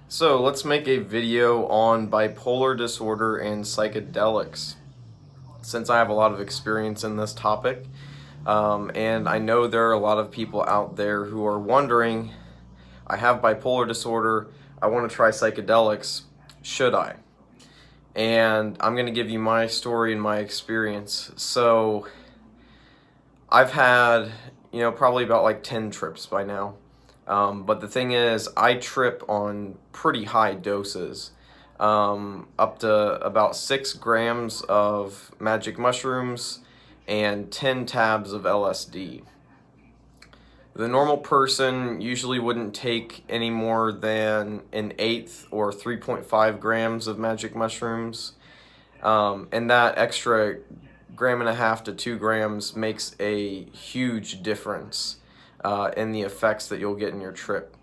So let's make a video on bipolar disorder and psychedelics, since I have a lot of experience in this topic. And I know there are a lot of people out there who are wondering, I have bipolar disorder, I want to try psychedelics, should I? And I'm going to give you my story and my experience. So I've had, probably about like 10 trips by now. But the thing is, I trip on pretty high doses, up to about 6 grams of magic mushrooms and 10 tabs of LSD. The normal person usually wouldn't take any more than an eighth or 3.5 grams of magic mushrooms. And that extra gram and a half to 2 grams makes a huge difference in the effects that you'll get in your trip.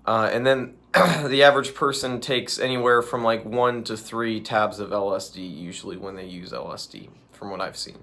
And then the average person takes anywhere from like 1 to 3 tabs of LSD usually when they use LSD, from what I've seen.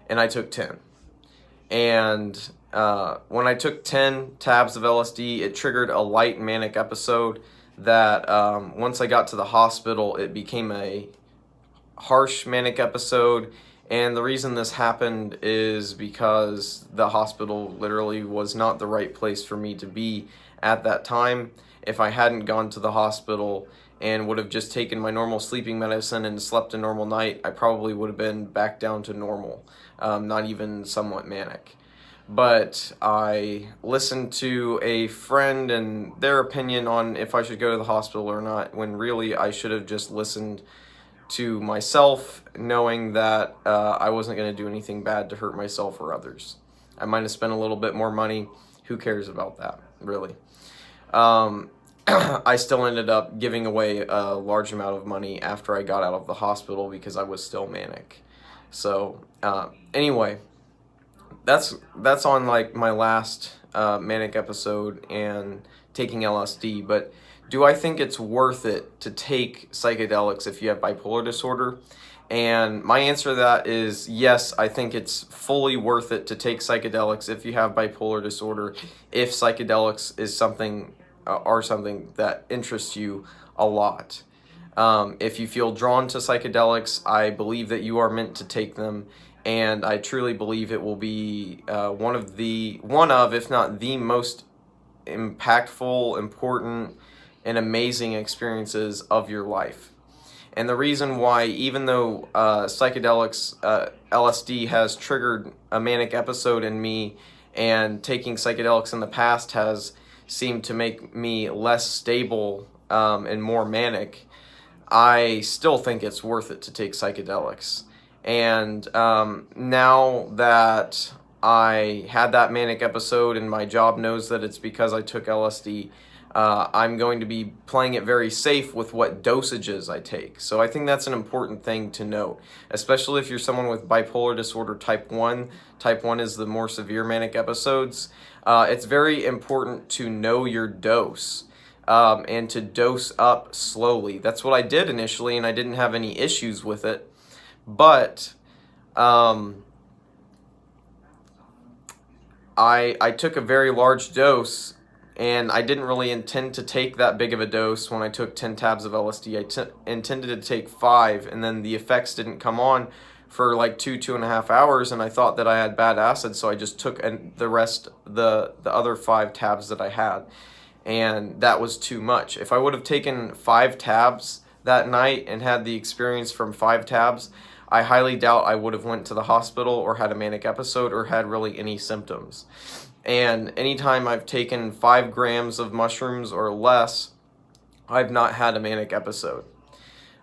And I took 10. And when I took 10 tabs of LSD, it triggered a light manic episode that once I got to the hospital, it became a harsh manic episode. And the reason this happened is because the hospital literally was not the right place for me to be at that time. If I hadn't gone to the hospital and would have just taken my normal sleeping medicine and slept a normal night, I probably would have been back down to normal, not even somewhat manic. But I listened to a friend and their opinion on if I should go to the hospital or not, when really I should have just listened to myself, knowing that I wasn't going to do anything bad to hurt myself or others. I might have spent a little bit more money. Who cares about that, really? I still ended up giving away a large amount of money after I got out of the hospital because I was still manic. So anyway, that's on like my last manic episode and taking LSD. But do I think it's worth it to take psychedelics if you have bipolar disorder? And my answer to that is yes, I think it's fully worth it to take psychedelics if you have bipolar disorder, if psychedelics is something that interests you a lot. If you feel drawn to psychedelics, I believe that you are meant to take them, and I truly believe it will be one of, if not the most impactful, important, and amazing experiences of your life. And the reason why, even though psychedelics, LSD has triggered a manic episode in me, and taking psychedelics in the past has seemed to make me less stable and more manic, I still think it's worth it to take psychedelics. And now that I had that manic episode and my job knows that it's because I took LSD, I'm going to be playing it very safe with what dosages I take. So I think that's an important thing to note, especially if you're someone with bipolar disorder type 1. Type 1 is the more severe manic episodes. It's very important to know your dose and to dose up slowly. That's what I did initially, and I didn't have any issues with it. But I took a very large dose, and I didn't really intend to take that big of a dose when I took 10 tabs of LSD. I intended to take 5, and then the effects didn't come on for like 2.5 hours, and I thought that I had bad acid, so I just took the other 5 tabs that I had, and that was too much. If I would have taken 5 tabs that night and had the experience from 5 tabs, I highly doubt I would have went to the hospital or had a manic episode or had really any symptoms. And anytime I've taken 5 grams of mushrooms or less, I've not had a manic episode.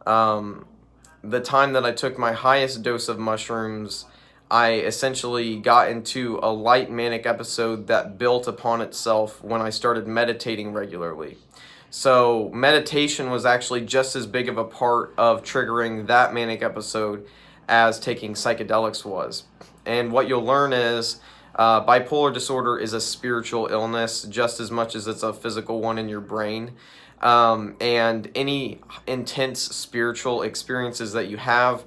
The time that I took my highest dose of mushrooms, I essentially got into a light manic episode that built upon itself when I started meditating regularly. So meditation was actually just as big of a part of triggering that manic episode as taking psychedelics was. And what you'll learn is bipolar disorder is a spiritual illness just as much as it's a physical one in your brain. And any intense spiritual experiences that you have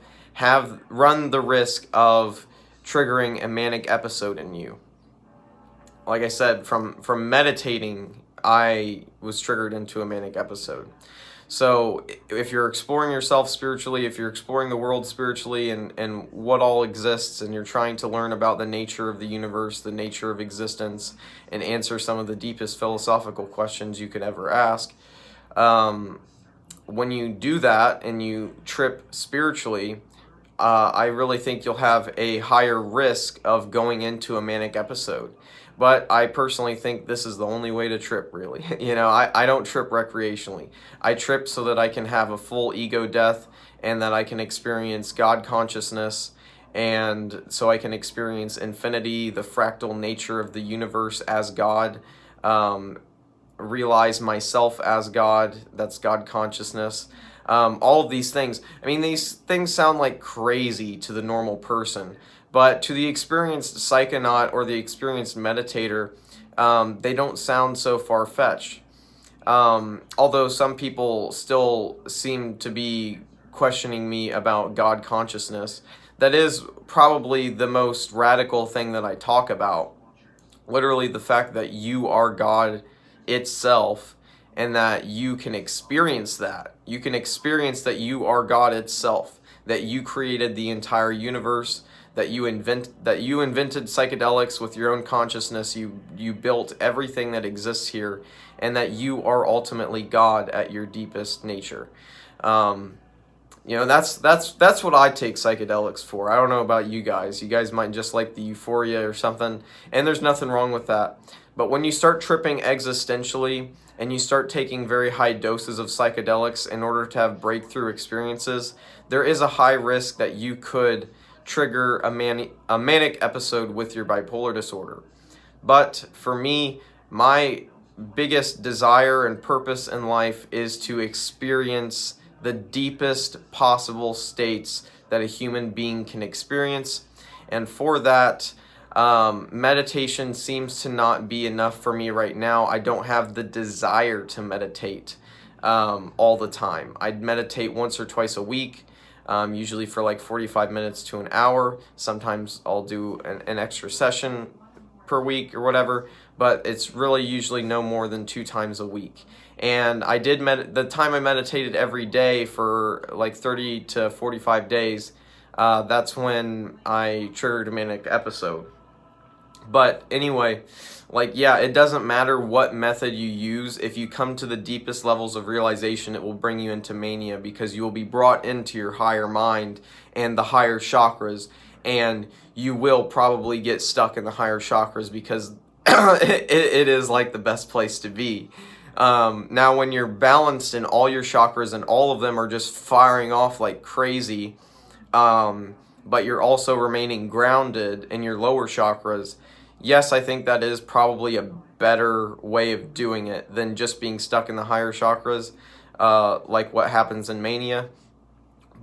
run the risk of triggering a manic episode in you. Like I said, from meditating, I was triggered into a manic episode. So if you're exploring yourself spiritually, if you're exploring the world spiritually and what all exists, and you're trying to learn about the nature of the universe, the nature of existence, and answer some of the deepest philosophical questions you could ever ask, when you do that and you trip spiritually, I really think you'll have a higher risk of going into a manic episode. But I personally think this is the only way to trip, really. I don't trip recreationally. I trip so that I can have a full ego death and that I can experience God consciousness, and so I can experience infinity, the fractal nature of the universe as God, realize myself as God, that's God consciousness. All of these things. I mean, these things sound like crazy to the normal person, but to the experienced psychonaut or the experienced meditator, they don't sound so far-fetched. Although some people still seem to be questioning me about God consciousness, that is probably the most radical thing that I talk about. Literally, the fact that you are God itself, and that you can experience that. You can experience that you are God itself, that you created the entire universe, that you invented psychedelics with your own consciousness. You built everything that exists here, and that you are ultimately God at your deepest nature. That's what I take psychedelics for. I don't know about you guys. You guys might just like the euphoria or something, and there's nothing wrong with that. But when you start tripping existentially and you start taking very high doses of psychedelics in order to have breakthrough experiences, there is a high risk that you could trigger a manic episode with your bipolar disorder. But for me, my biggest desire and purpose in life is to experience the deepest possible states that a human being can experience. And for that, meditation seems to not be enough for me right now. I don't have the desire to meditate all the time. I'd meditate once or twice a week, usually for like 45 minutes to an hour. Sometimes I'll do an extra session per week or whatever, but it's really usually no more than 2 times a week. And I did the time I meditated every day for like 30 to 45 days, that's when I triggered a manic episode. But anyway, it doesn't matter what method you use. If you come to the deepest levels of realization, it will bring you into mania, because you will be brought into your higher mind and the higher chakras, and you will probably get stuck in the higher chakras because it is like the best place to be. Now, when you're balanced in all your chakras and all of them are just firing off like crazy, but you're also remaining grounded in your lower chakras, yes, I think that is probably a better way of doing it than just being stuck in the higher chakras, like what happens in mania.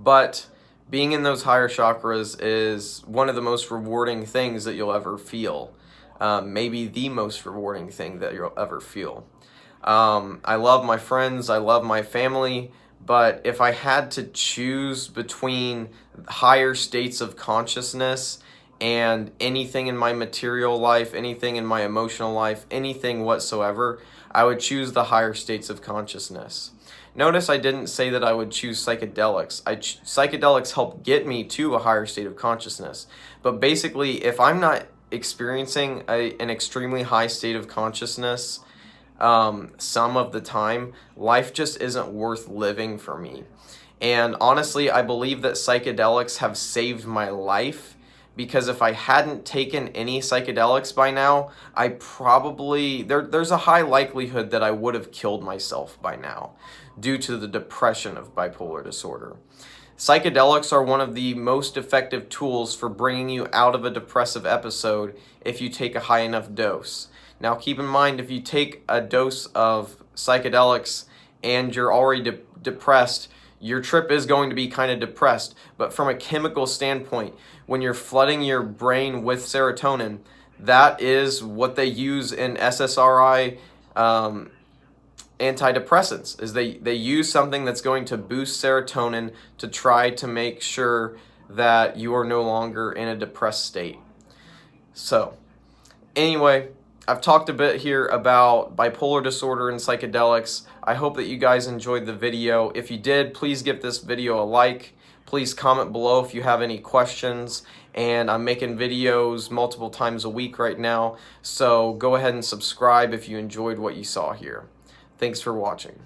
But being in those higher chakras is one of the most rewarding things that you'll ever feel. Maybe the most rewarding thing that you'll ever feel. I love my friends, I love my family, but if I had to choose between higher states of consciousness and anything in my material life, anything in my emotional life, anything whatsoever, I would choose the higher states of consciousness. Notice I didn't say that I would choose psychedelics. Psychedelics help get me to a higher state of consciousness. But basically, if I'm not experiencing an extremely high state of consciousness some of the time, life just isn't worth living for me. And honestly, I believe that psychedelics have saved my life, because if I hadn't taken any psychedelics by now, I probably, there's a high likelihood that I would have killed myself by now due to the depression of bipolar disorder. Psychedelics are one of the most effective tools for bringing you out of a depressive episode if you take a high enough dose. Now, keep in mind, if you take a dose of psychedelics and you're already depressed, your trip is going to be kind of depressed. But from a chemical standpoint, when you're flooding your brain with serotonin, that is what they use in SSRI antidepressants, is they use something that's going to boost serotonin to try to make sure that you are no longer in a depressed state. So, anyway, I've talked a bit here about bipolar disorder and psychedelics. I hope that you guys enjoyed the video. If you did, please give this video a like. Please comment below if you have any questions. And I'm making videos multiple times a week right now, so go ahead and subscribe if you enjoyed what you saw here. Thanks for watching.